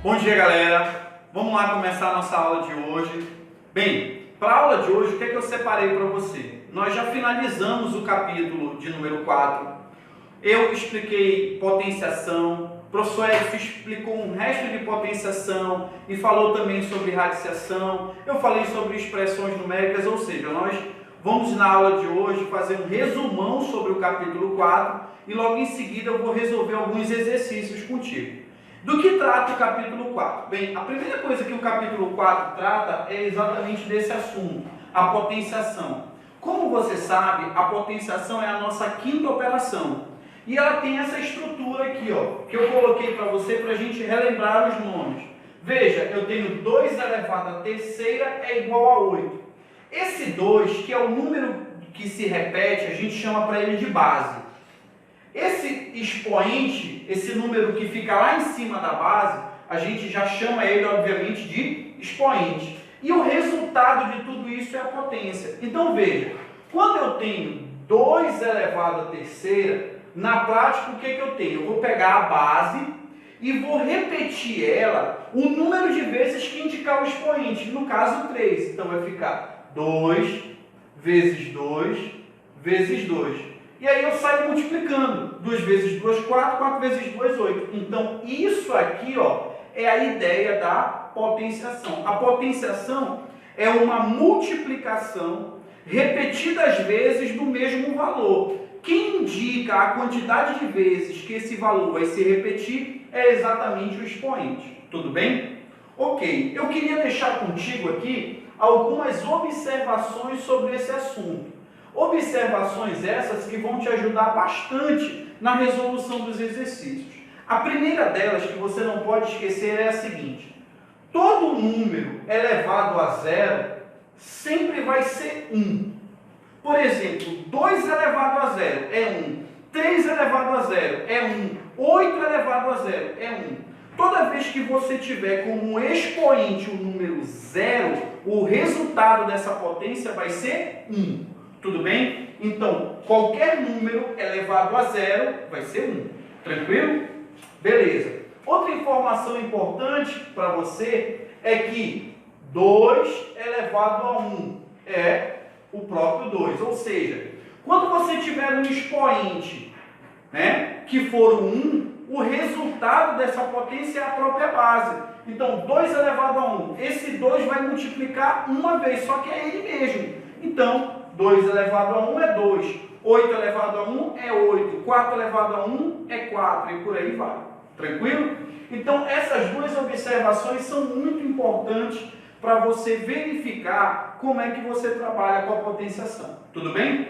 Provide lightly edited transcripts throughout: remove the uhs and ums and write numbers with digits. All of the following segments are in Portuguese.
Bom dia, galera! Vamos lá começar a nossa aula de hoje. Bem, para a aula de hoje, o que é que eu separei para você? Nós já finalizamos o capítulo de número 4. Eu expliquei potenciação, o professor Edson explicou um resto de potenciação e falou também sobre radiciação. Eu falei sobre expressões numéricas, ou seja, nós vamos na aula de hoje fazer um resumão sobre o capítulo 4 e logo em seguida eu vou resolver alguns exercícios contigo. Do que trata o capítulo 4? Bem, a primeira coisa que o capítulo 4 trata é exatamente desse assunto, a potenciação. Como você sabe, a potenciação é a nossa quinta operação. E ela tem essa estrutura aqui, ó, que eu coloquei para você para a gente relembrar os nomes. Veja, eu tenho 2 elevado à terceira é igual a 8. Esse 2, que é o número que se repete, a gente chama para ele de base. Esse expoente, esse número que fica lá em cima da base, a gente já chama ele, obviamente, de expoente. E o resultado de tudo isso é a potência. Então, veja, quando eu tenho 2 elevado à terceira, na prática, o que eu tenho? Eu vou pegar a base e vou repetir ela o número de vezes que indicar o expoente, no caso 3. Então, vai ficar 2 vezes 2 vezes 2. E aí eu saio multiplicando. 2 vezes 2, 4, 4 vezes 2, 8. Então, isso aqui, ó, é a ideia da potenciação. A potenciação é uma multiplicação repetidas vezes do mesmo valor. Quem indica a quantidade de vezes que esse valor vai se repetir é exatamente o expoente. Tudo bem? Ok. Eu queria deixar contigo aqui algumas observações sobre esse assunto. Observações essas que vão te ajudar bastante na resolução dos exercícios. A primeira delas, que você não pode esquecer, é a seguinte: todo número elevado a zero sempre vai ser 1. Por exemplo, 2 elevado a zero é 1, 3 elevado a zero é 1, 8 elevado a zero é 1. Toda vez que você tiver como expoente o número 0, o resultado dessa potência vai ser 1. Tudo bem? Então, qualquer número elevado a zero vai ser 1. Tranquilo? Beleza. Outra informação importante para você é que 2 elevado a 1 é o próprio 2. Ou seja, quando você tiver um expoente, que for o 1, o resultado dessa potência é a própria base. Então, 2 elevado a 1. Esse 2 vai multiplicar uma vez, só que é ele mesmo. Então, 2 elevado a 1 é 2, 8 elevado a 1 é 8, 4 elevado a 1 é 4 e por aí vai. Tranquilo? Então, essas duas observações são muito importantes para você verificar como é que você trabalha com a potenciação. Tudo bem?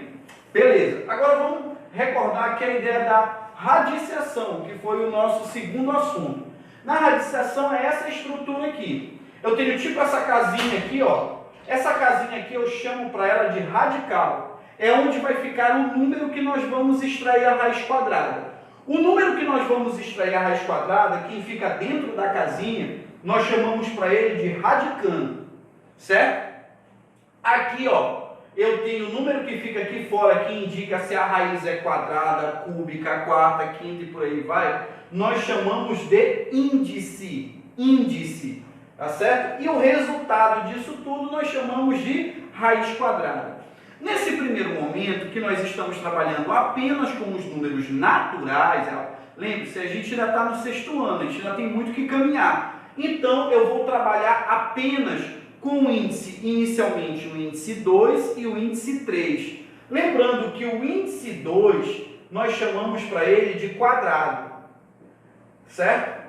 Beleza. Agora vamos recordar aqui a ideia da radiciação, que foi o nosso segundo assunto. Na radiciação é essa estrutura aqui. Eu tenho tipo essa casinha aqui, ó. Essa casinha aqui eu chamo para ela de radical. É onde vai ficar o número que nós vamos extrair a raiz quadrada. O número que nós vamos extrair a raiz quadrada, quem fica dentro da casinha, nós chamamos para ele de radicando. Certo? Aqui, ó, eu tenho o número que fica aqui fora, que indica se a raiz é quadrada, cúbica, quarta, quinta e por aí vai. Nós chamamos de índice. Índice. Tá certo? E o resultado disso tudo nós chamamos de raiz quadrada. Nesse primeiro momento que nós estamos trabalhando apenas com os números naturais, lembre-se, a gente ainda está no 6º ano, a gente ainda tem muito que caminhar. Então eu vou trabalhar apenas com o índice, inicialmente o índice 2 e o índice 3. Lembrando que o índice 2 nós chamamos para ele de quadrado. Certo?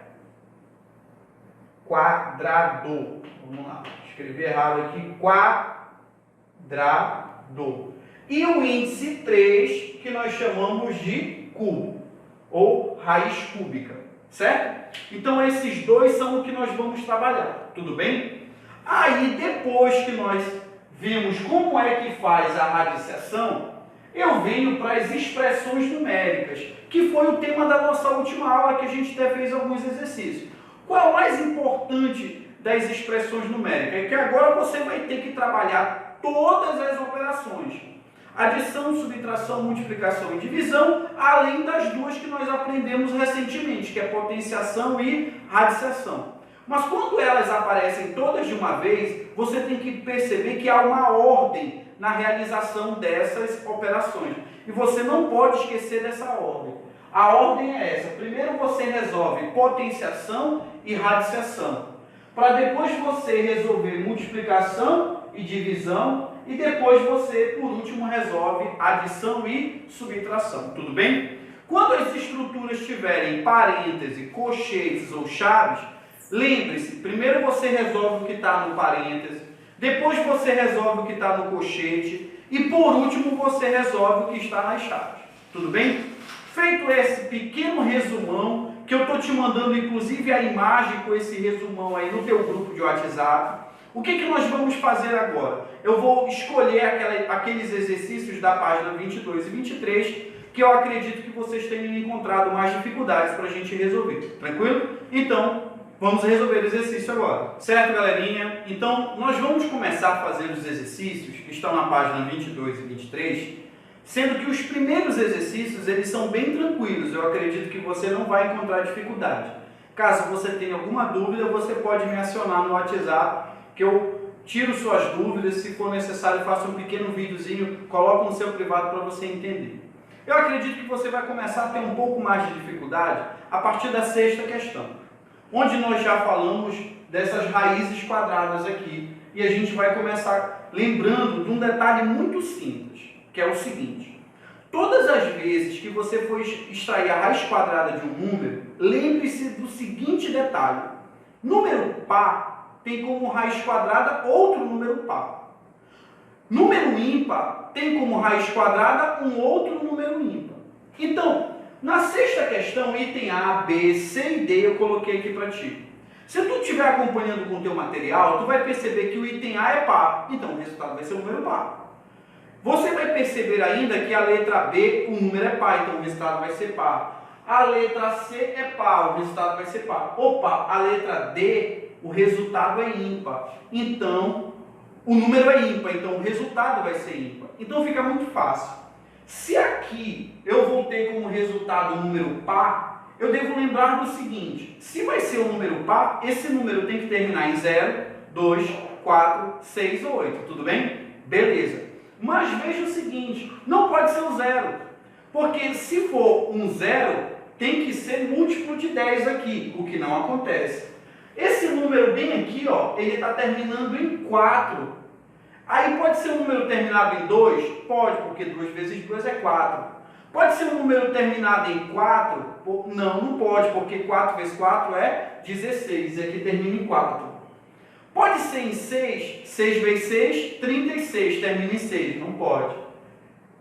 Quadrado. Vamos lá, escrevi errado aqui. Quadrado. E o índice 3, que nós chamamos de cubo, ou raiz cúbica. Certo? Então, esses dois são o que nós vamos trabalhar. Tudo bem? Aí, depois que nós vimos como é que faz a radiciação, eu venho para as expressões numéricas, que foi o tema da nossa última aula, que a gente até fez alguns exercícios. Qual é o mais importante das expressões numéricas? É que agora você vai ter que trabalhar todas as operações. Adição, subtração, multiplicação e divisão, além das duas que nós aprendemos recentemente, que é potenciação e radiciação. Mas quando elas aparecem todas de uma vez, você tem que perceber que há uma ordem na realização dessas operações. E você não pode esquecer dessa ordem. A ordem é essa. Primeiro você resolve potenciação e radiciação, para depois você resolver multiplicação e divisão, e depois você, por último, resolve adição e subtração. Tudo bem? Quando as estruturas tiverem parêntese, colchetes ou chaves, lembre-se, primeiro você resolve o que está no parêntese, depois você resolve o que está no colchete e por último você resolve o que está nas chaves. Tudo bem? Feito esse pequeno resumão, que eu estou te mandando inclusive a imagem com esse resumão aí no teu grupo de WhatsApp, o que nós vamos fazer agora? Eu vou escolher aqueles exercícios da página 22 e 23 que eu acredito que vocês tenham encontrado mais dificuldades para a gente resolver. Tranquilo? Então, vamos resolver o exercício agora. Certo, galerinha? Então, nós vamos começar a fazer os exercícios que estão na página 22 e 23, sendo que os primeiros exercícios, eles são bem tranquilos. Eu acredito que você não vai encontrar dificuldade. Caso você tenha alguma dúvida, você pode me acionar no WhatsApp, que eu tiro suas dúvidas. Se for necessário, faça um pequeno videozinho, coloco no seu privado para você entender. Eu acredito que você vai começar a ter um pouco mais de dificuldade a partir da sexta questão, onde nós já falamos dessas raízes quadradas aqui. E a gente vai começar lembrando de um detalhe muito simples, que é o seguinte: todas as vezes que você for extrair a raiz quadrada de um número, lembre-se do seguinte detalhe: número par tem como raiz quadrada outro número par. Número ímpar tem como raiz quadrada um outro número ímpar. Então, na sexta questão, item A, B, C e D, eu coloquei aqui para ti. Se tu estiver acompanhando com o teu material, tu vai perceber que o item A é par, então o resultado vai ser um número par. Você vai perceber ainda que a letra B, o número é par, então o resultado vai ser par. A letra C é par, o resultado vai ser par. Opa, a letra D, o resultado é ímpar. Então, o número é ímpar, então o resultado vai ser ímpar. Então fica muito fácil. Se aqui eu vou ter como resultado um número par, eu devo lembrar do seguinte: se vai ser um número par, esse número tem que terminar em 0, 2, 4, 6 ou 8. Tudo bem? Beleza. Mas veja o seguinte: não pode ser um 0. Porque se for um 0, tem que ser múltiplo de 10 aqui, o que não acontece. Esse número bem aqui, ó, ele está terminando em 4. Aí pode ser um número terminado em 2? Pode, porque 2 vezes 2 é 4. Pode ser um número terminado em 4? Não, não pode, porque 4 vezes 4 é 16, e aqui termina em 4. Pode ser em 6? 6 vezes 6, 36, termina em 6, não pode.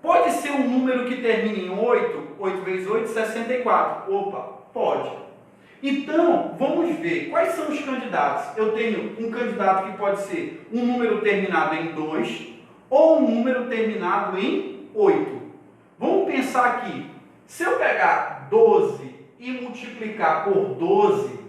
Pode ser um número que termina em 8? 8 vezes 8, 64. Opa, pode. Então, vamos ver quais são os candidatos. Eu tenho um candidato que pode ser um número terminado em 2 ou um número terminado em 8. Vamos pensar aqui. Se eu pegar 12 e multiplicar por 12,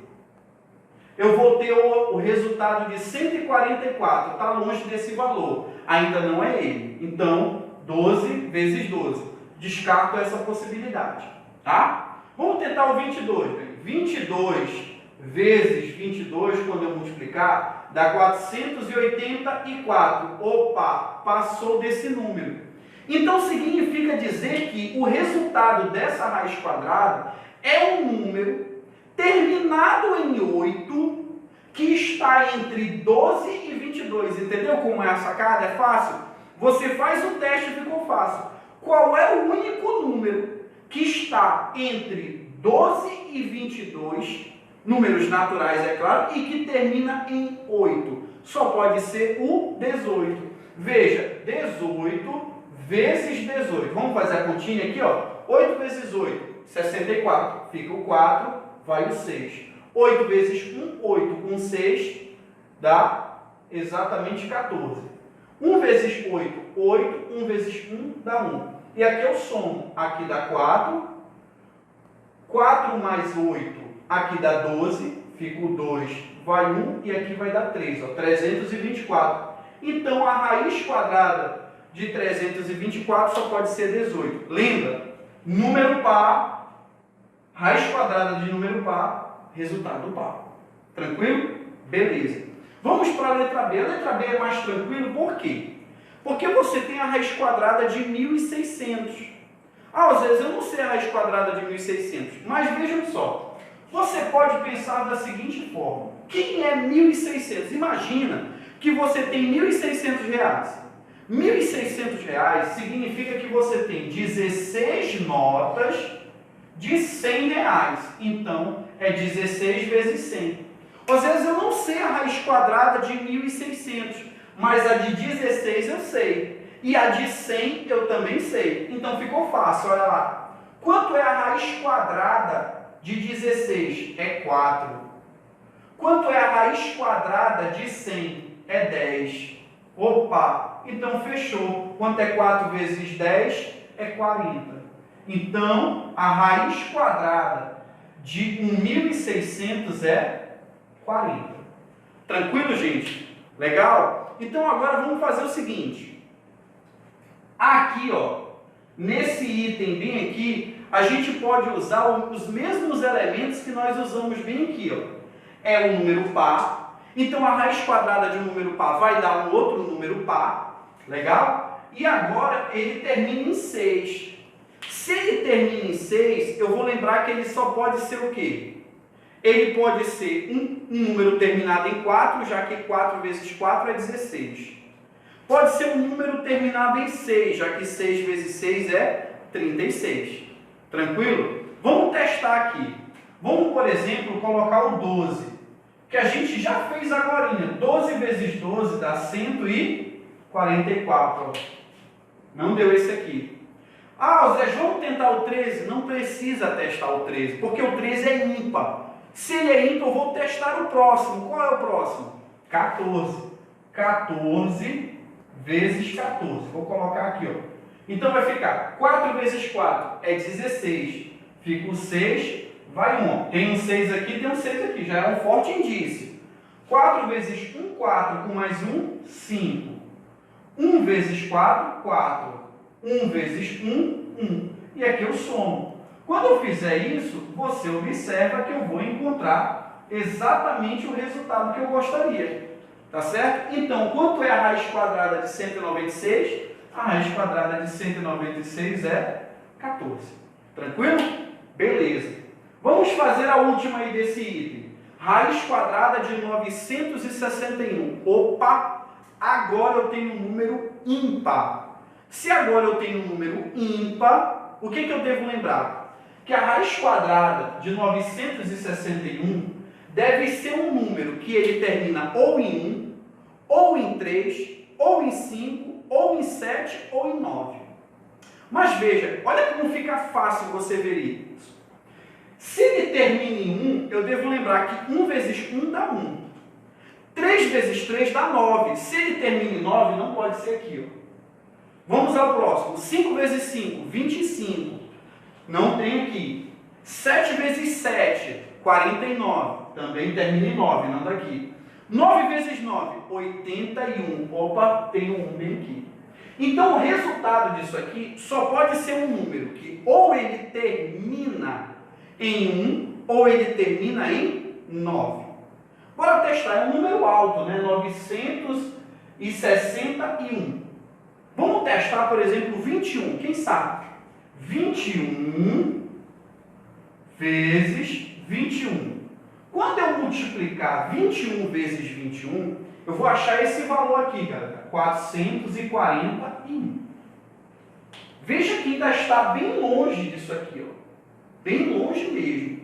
eu vou ter o resultado de 144. Está longe desse valor. Ainda não é ele. Então, 12 vezes 12. Descarto essa possibilidade. Tá? Vamos tentar o 22. 22 vezes 22, quando eu multiplicar, dá 484. Opa, passou desse número. Então significa dizer que o resultado dessa raiz quadrada é um número terminado em 8 que está entre 12 e 22. Entendeu como é a sacada? É fácil? Você faz o teste e ficou fácil. Qual é o único número que está entre 12 e 22, números naturais, é claro, e que termina em 8? Só pode ser o 18. Veja, 18 vezes 18. Vamos fazer a continha aqui, ó. 8 vezes 8, 64. Fica o 4, vai o 6. 8 vezes 1, 8. 1, 6, dá exatamente 14. 1 vezes 8, 8. 1 vezes 1, dá 1. E aqui eu somo. Aqui dá 4. 4 mais 8, aqui dá 12, fica o 2, vai 1 e aqui vai dar 3, ó, 324. Então, a raiz quadrada de 324 só pode ser 18. Lembra? Número par, raiz quadrada de número par, resultado par. Tranquilo? Beleza. Vamos para a letra B. A letra B é mais tranquilo, por quê? Porque você tem a raiz quadrada de 1.600. Às vezes eu não sei a raiz quadrada de 1.600, mas vejam só. Você pode pensar da seguinte forma. O que é 1.600? Imagina que você tem R$ 1.600. R$ 1.600 significa que você tem 16 notas de R$ 100. Então, é 16 vezes 100. Às vezes eu não sei a raiz quadrada de 1.600, mas a de 16 eu sei. E a de 100 eu também sei. Então ficou fácil, olha lá. Quanto é a raiz quadrada de 16? É 4. Quanto é a raiz quadrada de 100? É 10. Opa! Então fechou. Quanto é 4 vezes 10? É 40. Então, a raiz quadrada de 1.600 é 40. Tranquilo, gente? Legal? Então, agora vamos fazer o seguinte. Aqui, ó, nesse item bem aqui, a gente pode usar os mesmos elementos que nós usamos bem aqui, ó. É o número par. Então, a raiz quadrada de um número par vai dar um outro número par. Legal? E agora, ele termina em 6. Se ele termina em 6, eu vou lembrar que ele só pode ser o quê? Ele pode ser um número terminado em 4, já que 4 vezes 4 é 16. Pode ser um número terminado em 6, já que 6 vezes 6 é 36. Tranquilo? Vamos testar aqui. Vamos, por exemplo, colocar o 12, que a gente já fez agora. 12 vezes 12 dá 144. Não deu esse aqui. Zé, vamos tentar o 13? Não precisa testar o 13, porque o 13 é ímpar. Se ele é ímpar, eu vou testar o próximo. Qual é o próximo? 14. 14 vezes 14. Vou colocar aqui, ó. Então vai ficar 4 vezes 4 é 16. Fica o 6, vai 1. Tem um 6 aqui, tem um 6 aqui. Já é um forte indício. 4 vezes 1, 4. Com mais 1, 5. 1 vezes 4, 4. 1 vezes 1, 1. E aqui eu somo. Quando eu fizer isso, você observa que eu vou encontrar exatamente o resultado que eu gostaria. Tá certo? Então, quanto é a raiz quadrada de 196? A raiz quadrada de 196 é 14. Tranquilo? Beleza. Vamos fazer a última aí desse item. Raiz quadrada de 961. Opa! Agora eu tenho um número ímpar. Se agora eu tenho um número ímpar, o que eu devo lembrar? Que a raiz quadrada de 961 deve ser um número que ele termina ou em 1, ou em 3, ou em 5, ou em 7, ou em 9. Mas veja, olha como fica fácil você ver isso. Se ele termina em 1, eu devo lembrar que 1 vezes 1 dá 1. 3 vezes 3 dá 9. Se ele termina em 9, não pode ser aqui, ó. Vamos ao próximo. 5 vezes 5, 25. Não tem aqui. 7 vezes 7, 49. Também termina em 9, não daqui. 9 vezes 9, 81. Opa, tem um 1 bem aqui. Então, o resultado disso aqui só pode ser um número que ou ele termina em 1 ou ele termina em 9. Bora testar. É um número alto, né? 961. Vamos testar, por exemplo, 21. Quem sabe? 21 vezes 21. Quando eu multiplicar 21 vezes 21, eu vou achar esse valor aqui, galera. 441. Veja que ainda está bem longe disso aqui, ó. Bem longe mesmo.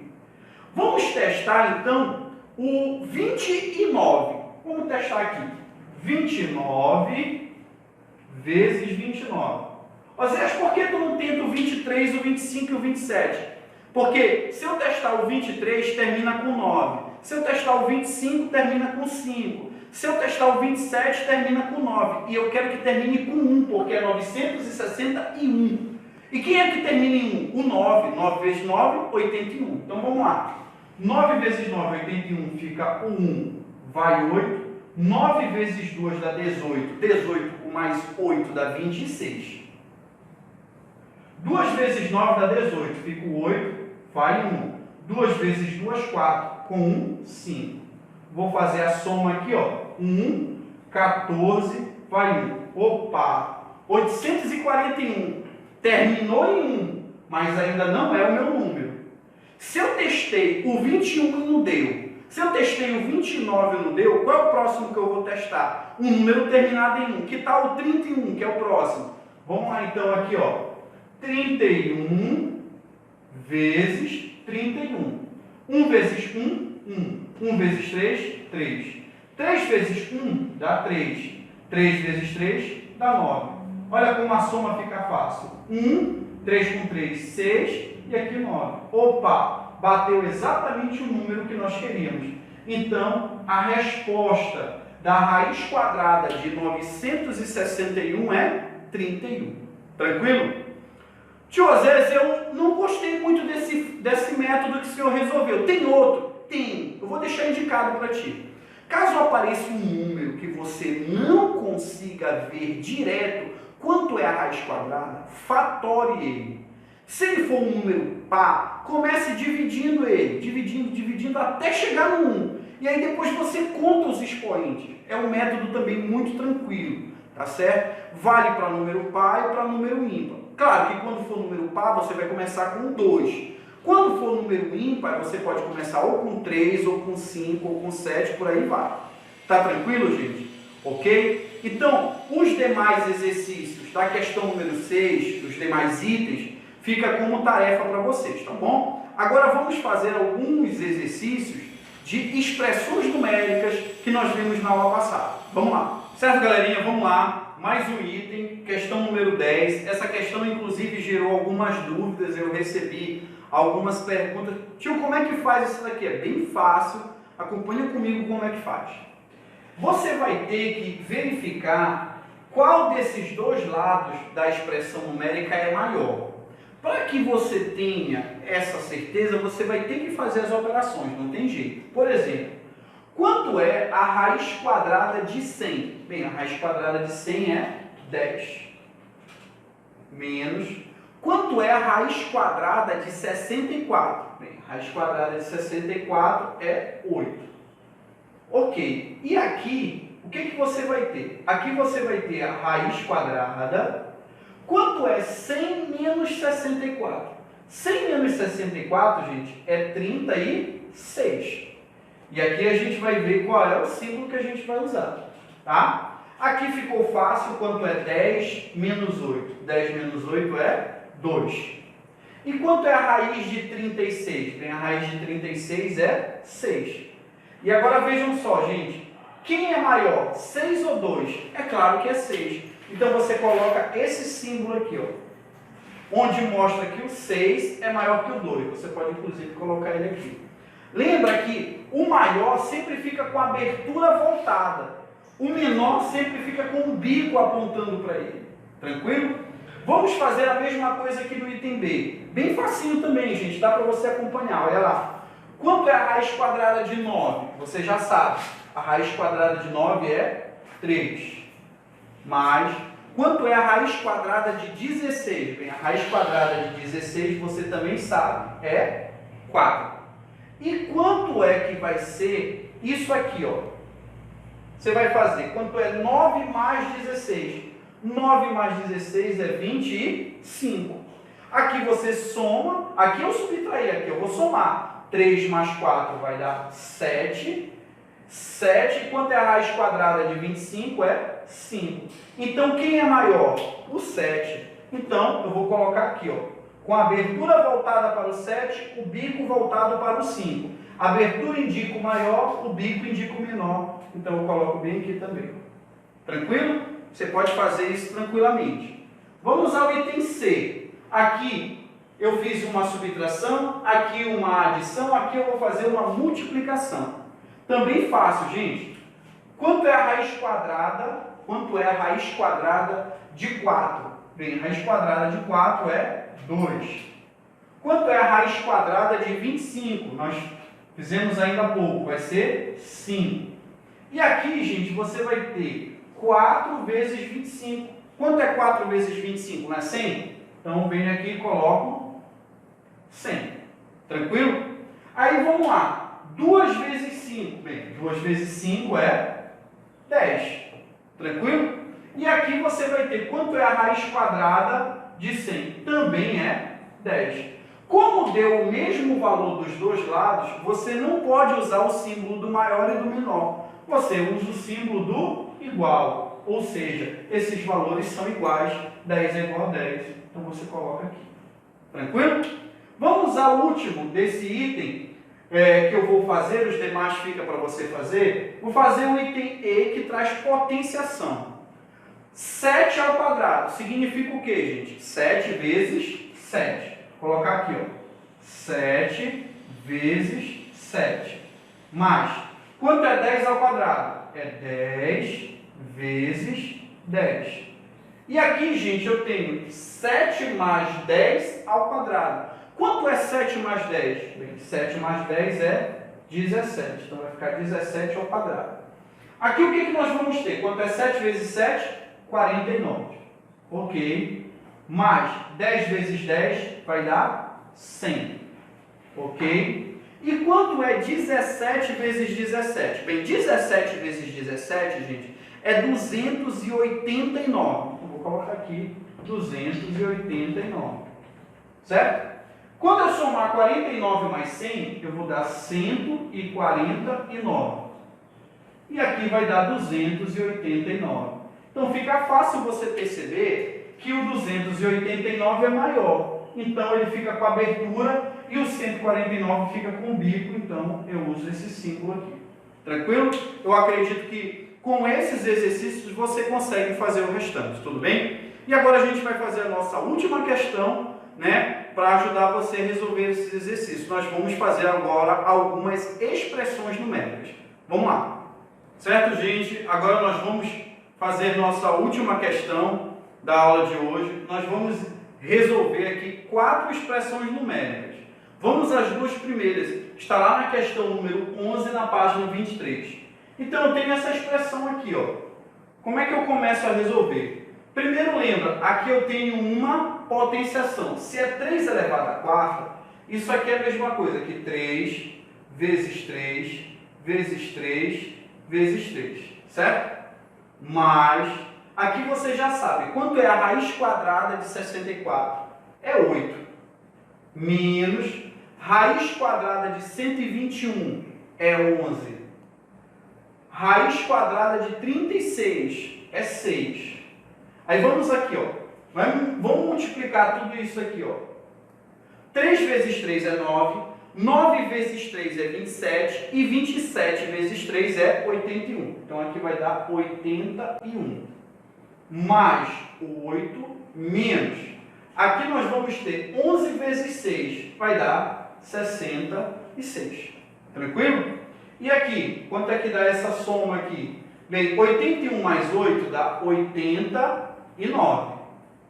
Vamos testar, então, o 29. Vamos testar aqui. 29 vezes 29. Osés, por que tu não tenta o 23, o 25 e o 27? Porque se eu testar o 23, termina com 9. Se eu testar o 25, termina com 5. Se eu testar o 27, termina com 9. E eu quero que termine com 1, porque é 961. E quem é que termina em 1? O 9. 9 vezes 9, 81. Então vamos lá. 9 vezes 9, 81, fica o 1, vai 8. 9 vezes 2 dá 18. 18 mais 8 dá 26. 2 vezes 9 dá 18. Fica o 8, vai 1. 2 vezes 2, 4. Com 1, 5. Vou fazer a soma aqui, ó. 1, 14, vai 1. Opa! 841. Terminou em 1, mas ainda não é o meu número. Se eu testei o 21 e não deu, se eu testei o 29 e não deu, qual é o próximo que eu vou testar? Um número terminado em 1. Que tal o 31, que é o próximo? Vamos lá então aqui, ó. 31 vezes 31. 1 vezes 1, 1. 1 vezes 3, 3. 3 vezes 1 dá 3. 3 vezes 3 dá 9. Olha como a soma fica fácil. 1, 3 com 3, 6 e aqui 9. Opa, bateu exatamente o número que nós queríamos. Então, a resposta da raiz quadrada de 961 é 31. Tranquilo? Tio Osés, eu não gostei muito desse método que o senhor resolveu. Tem outro? Tem. Eu vou deixar indicado para ti. Caso apareça um número que você não consiga ver direto quanto é a raiz quadrada, fatore ele. Se ele for um número par, comece dividindo ele, dividindo até chegar no 1. E aí depois você conta os expoentes. É um método também muito tranquilo, tá certo? Vale para número par e para número ímpar. Claro que quando for número par, você vai começar com 2. Quando for número ímpar, você pode começar ou com 3, ou com 5, ou com 7, por aí vai. Tá tranquilo, gente? Ok? Então, os demais exercícios da questão número 6, os demais itens, fica como tarefa para vocês, tá bom? Agora vamos fazer alguns exercícios de expressões numéricas que nós vimos na aula passada. Vamos lá. Certo, galerinha? Vamos lá. Mais um item, questão número 10. Essa questão, inclusive, gerou algumas dúvidas. Eu recebi algumas perguntas. Tio, como é que faz isso daqui? É bem fácil. Acompanha comigo como é que faz. Você vai ter que verificar qual desses dois lados da expressão numérica é maior. Para que você tenha essa certeza, você vai ter que fazer as operações, não tem jeito. Por exemplo, quanto é a raiz quadrada de 100? Bem, a raiz quadrada de 100 é 10. Menos, quanto é a raiz quadrada de 64? Bem, a raiz quadrada de 64 é 8. Ok, e aqui, o que você vai ter? Aqui você vai ter a raiz quadrada. Quanto é 100 menos 64? 100 menos 64, gente, é 36. E aqui a gente vai ver qual é o símbolo que a gente vai usar, tá? Aqui ficou fácil, quanto é 10 menos 8? 10 menos 8 é 2. E quanto é a raiz de 36? Bem, a raiz de 36 é 6. E agora vejam só, gente, quem é maior, 6 ou 2? É claro que é 6. Então você coloca esse símbolo aqui, ó, onde mostra que o 6 é maior que o 2. Você pode, inclusive, colocar ele aqui. Lembra que o maior sempre fica com a abertura voltada. O menor sempre fica com o bico apontando para ele. Tranquilo? Vamos fazer a mesma coisa aqui no item B. Bem facinho também, gente. Dá para você acompanhar. Olha lá. Quanto é a raiz quadrada de 9? Você já sabe. A raiz quadrada de 9 é 3. Mais, quanto é a raiz quadrada de 16? Bem, a raiz quadrada de 16, você também sabe, é 4. E quanto é que vai ser isso aqui, ó? Você vai fazer, quanto é 9 mais 16? 9 mais 16 é 25. Aqui você soma, aqui eu subtraí, aqui eu vou somar. 3 mais 4 vai dar 7. 7, quanto é a raiz quadrada de 25? É 5. Então, quem é maior? O 7. Então, eu vou colocar aqui, ó, com a abertura voltada para o 7, o bico voltado para o 5. A abertura indica o maior, o bico indica o menor. Então, eu coloco bem aqui também. Tranquilo? Você pode fazer isso tranquilamente. Vamos ao item C. Aqui, eu fiz uma subtração, aqui uma adição, aqui eu vou fazer uma multiplicação. Também fácil, gente. Quanto é a raiz quadrada? Quanto é a raiz quadrada de 4? Bem, a raiz quadrada de 4 é 2. Quanto é a raiz quadrada de 25? Nós fizemos ainda há pouco, vai ser 5. E aqui, gente, você vai ter 4 vezes 25. Quanto é 4 vezes 25? Não é 100? Então, eu venho aqui e coloco 100. Tranquilo? Aí, vamos lá. 2 vezes 5. Bem, 2 vezes 5 é 10. Tranquilo? E aqui você vai ter quanto é a raiz quadrada de 100? Também é 10. Como deu o mesmo valor dos dois lados, você não pode usar o símbolo do maior e do menor. Você usa o símbolo do igual. Ou seja, esses valores são iguais. 10 é igual a 10. Então você coloca aqui. Tranquilo? Vamos ao último desse item que eu vou fazer. Os demais fica para você fazer. Vou fazer o item E, que traz potenciação. 7 ao quadrado significa o que, gente? 7 vezes 7. Vou colocar aqui, ó. 7 vezes 7. Mais. Quanto é 10 ao quadrado? É 10 vezes 10. E aqui, gente, eu tenho 7 mais 10 ao quadrado. Quanto é 7 mais 10? Bem, 7 mais 10 é 17. Então, vai ficar 17 ao quadrado. Aqui, o que nós vamos ter? Quanto é 7 vezes 7? 49. Ok. Mais 10 vezes 10 vai dar 100. Ok. E quanto é 17 vezes 17? Bem, 17 vezes 17, gente, é 289. Então, vou colocar aqui 289. Certo? Quando eu somar 49 mais 100, eu vou dar 149. E aqui vai dar 289. Então, fica fácil você perceber que o 289 é maior. Então, ele fica com a abertura e o 149 fica com o bico. Então, eu uso esse símbolo aqui. Tranquilo? Eu acredito que com esses exercícios você consegue fazer o restante. Tudo bem? E agora a gente vai fazer a nossa última questão, né? Para ajudar você a resolver esses exercícios. Nós vamos fazer agora algumas expressões numéricas. Vamos lá. Certo, gente? Agora nós vamos fazer nossa última questão da aula de hoje. Nós vamos resolver aqui 4 expressões numéricas. Vamos às duas primeiras. Está lá na questão número 11, na página 23. Então, eu tenho essa expressão aqui, ó. Como é que eu começo a resolver? Primeiro, lembra, aqui eu tenho uma potenciação. Se é 3 elevado à quarta, isso aqui é a mesma coisa que 3 vezes 3 vezes 3 vezes 3, certo? Mas, aqui você já sabe, quanto é a raiz quadrada de 64? É 8. Menos, raiz quadrada de 121 é 11. Raiz quadrada de 36 é 6. Aí vamos aqui, ó. Vamos multiplicar tudo isso aqui, ó. 3 vezes 3 é 9. 9 vezes 3 é 27 e 27 vezes 3 é 81. Então, aqui vai dar 81. Mais 8 menos. Aqui nós vamos ter 11 vezes 6, vai dar 66. Tranquilo? E aqui, quanto é que dá essa soma aqui? Bem, 81 mais 8 dá 89.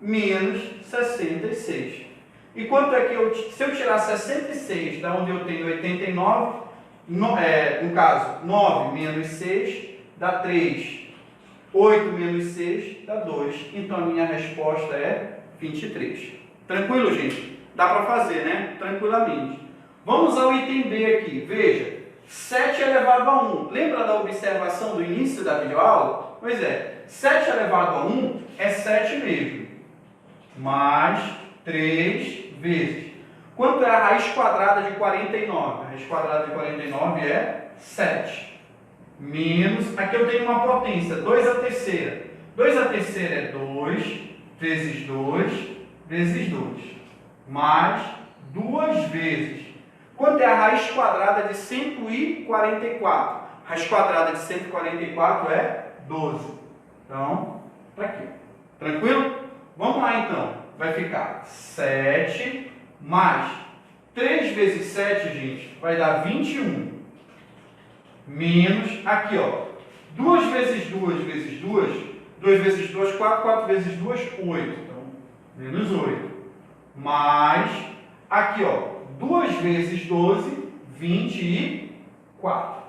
Menos 66. E quanto é que se eu tirar 66 da onde eu tenho 89, no caso, 9 menos 6 dá 3. 8 menos 6 dá 2. Então, a minha resposta é 23. Tranquilo, gente? Dá para fazer, né? Tranquilamente. Vamos ao item B aqui. Veja, 7 elevado a 1. Lembra da observação do início da videoaula? Pois é, 7 elevado a 1 é 7 mesmo. Mais 3 vezes. Quanto é a raiz quadrada de 49? A raiz quadrada de 49 é 7. Menos, aqui eu tenho uma potência, 2 à terceira. 2 à terceira é 2 vezes 2 vezes 2. Mais 2 vezes. Quanto é a raiz quadrada de 144? A raiz quadrada de 144 é 12. Então, está aqui. Tranquilo? Vamos lá então. Vai ficar 7 mais 3 vezes 7, gente, vai dar 21. Menos, aqui ó, 2 vezes 2 vezes 2, 2 vezes 2, 4, 4 vezes 2, 8. Então, menos 8. Mais, aqui ó, 2 vezes 12, 24.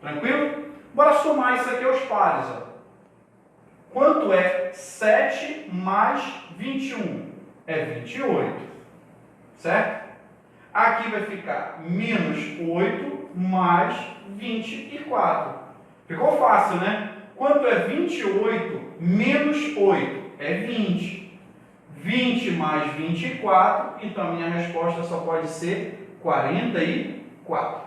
Tranquilo? Bora somar isso aqui aos pares, ó. Quanto é 7 mais 21? É 28. Certo? Aqui vai ficar menos 8 mais 24. Ficou fácil, né? Quanto é 28 menos 8? É 20. 20 mais 24, então a minha resposta só pode ser 44.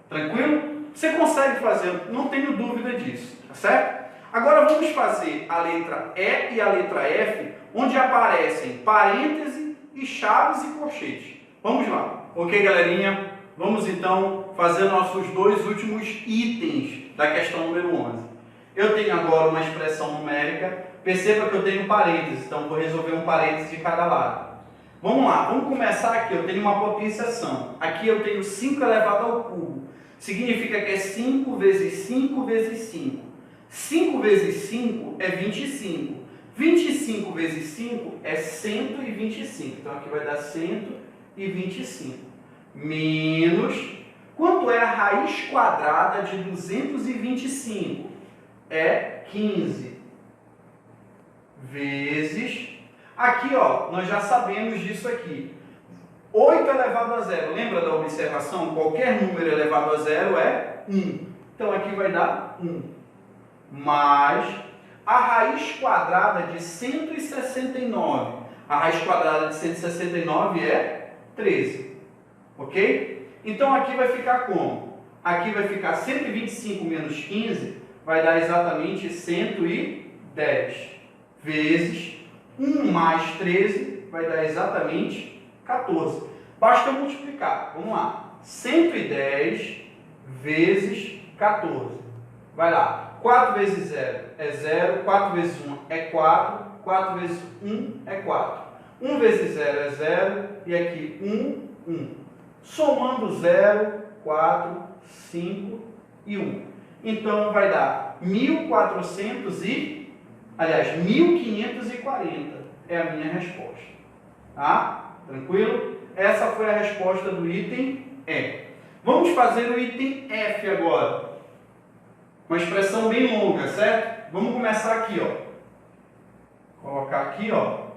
Tranquilo? Você consegue fazer, não tenho dúvida disso, tá certo? Agora vamos fazer a letra E e a letra F, onde aparecem parêntese e chaves e colchetes. Vamos lá. Ok, galerinha? Vamos então fazer nossos dois últimos itens da questão número 11. Eu tenho agora uma expressão numérica. Perceba que eu tenho parênteses, então vou resolver um parêntese de cada lado. Vamos lá, vamos começar aqui. Eu tenho uma potenciação. Aqui eu tenho 5 elevado ao cubo. Significa que é 5 vezes 5 vezes 5. 5 vezes 5 é 25. 25 vezes 5 é 125. Então aqui vai dar 125. Menos, quanto é a raiz quadrada de 225? É 15. Vezes, aqui ó, nós já sabemos disso aqui. 8 elevado a 0, lembra da observação? Qualquer número elevado a 0 é 1. Então aqui vai dar 1. Mais a raiz quadrada de 169. A raiz quadrada de 169 é 13. Ok? Então aqui vai ficar como? Aqui vai ficar 125 menos 15, vai dar exatamente 110. Vezes 1 mais 13 vai dar exatamente 14. Basta multiplicar. Vamos lá. 110 vezes 14. Vai lá. 4 vezes 0 é 0. 4 vezes 1 é 4. 4 vezes 1 é 4. 1 vezes 0 é 0. E aqui 1, 1. Somando 0, 4, 5 e 1. Então vai dar 1540 é a minha resposta. Tá? Tranquilo? Essa foi a resposta do item E. Vamos fazer o item F agora. Uma expressão bem longa, certo? Vamos começar aqui, ó. Colocar aqui, ó.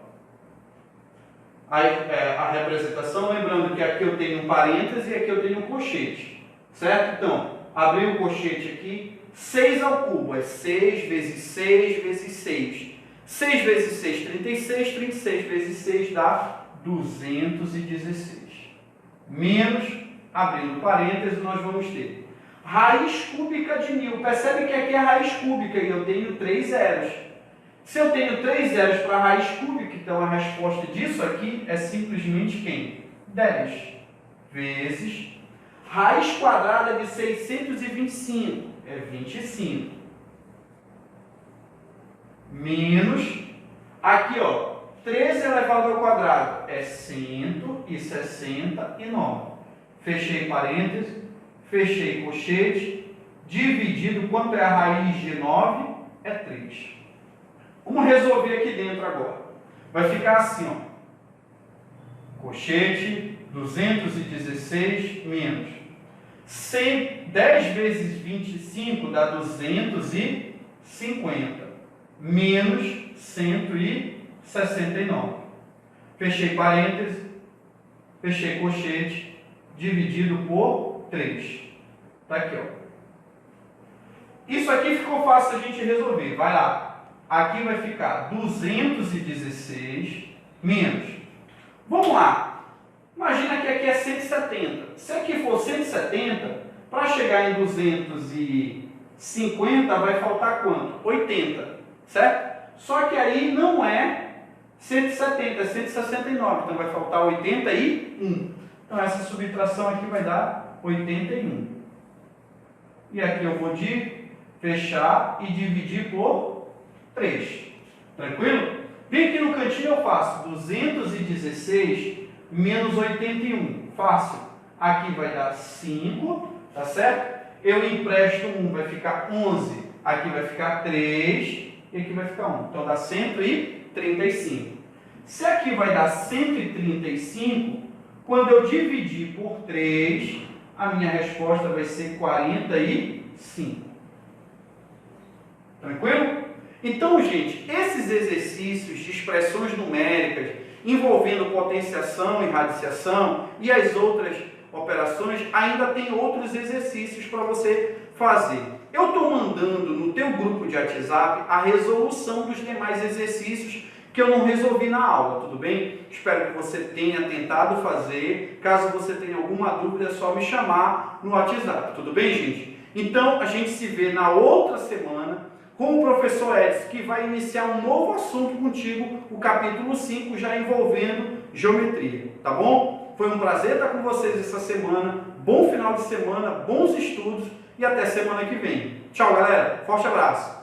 A representação, lembrando que aqui eu tenho um parêntese e aqui eu tenho um colchete. Certo? Então, abri o colchete aqui. 6 ao cubo é 6 vezes 6 vezes 6. 6 vezes 6, 36. 36 vezes 6 dá 216. Menos, abrindo parênteses, nós vamos ter raiz cúbica de 1000. Percebe que aqui é a raiz cúbica e eu tenho 3 zeros. Se eu tenho 3 zeros para a raiz cúbica, então a resposta disso aqui é simplesmente quem? 10 vezes raiz quadrada de 625 é 25. Menos, aqui ó, 13 elevado ao quadrado é 169. Fechei parênteses, fechei colchete, dividido, quanto é a raiz de 9? É 3. Vamos resolver aqui dentro agora. Vai ficar assim, ó. Colchete, 216 menos 10 vezes 25 dá 250. Menos 169. Fechei parênteses, fechei colchete, dividido por 3. Tá aqui, ó. Isso aqui ficou fácil a gente resolver. Vai lá. Aqui vai ficar 216 menos. Vamos lá. Imagina que aqui é 170. Se aqui for 170, para chegar em 250 vai faltar quanto? 80. Certo? Só que aí não é 170, é 169. Então vai faltar 81. Então essa subtração aqui vai dar 81. E aqui eu vou fechar e dividir por 3. Tranquilo? Vem aqui no cantinho eu faço 216 menos 81. Fácil. Aqui vai dar 5, tá certo? Eu empresto 1, vai ficar 11. Aqui vai ficar 3 e aqui vai ficar 1. Então dá 135. Se aqui vai dar 135, quando eu dividir por 3, a minha resposta vai ser 45. Tranquilo? Então, gente, esses exercícios de expressões numéricas envolvendo potenciação e radiciação e as outras operações, ainda tem outros exercícios para você fazer. Eu estou mandando no teu grupo de WhatsApp a resolução dos demais exercícios que eu não resolvi na aula, tudo bem? Espero que você tenha tentado fazer. Caso você tenha alguma dúvida, é só me chamar no WhatsApp, tudo bem, gente? Então, a gente se vê na outra semana com o professor Edson, que vai iniciar um novo assunto contigo, o capítulo 5, já envolvendo geometria, tá bom? Foi um prazer estar com vocês essa semana. Bom final de semana, bons estudos e até semana que vem. Tchau, galera. Forte abraço.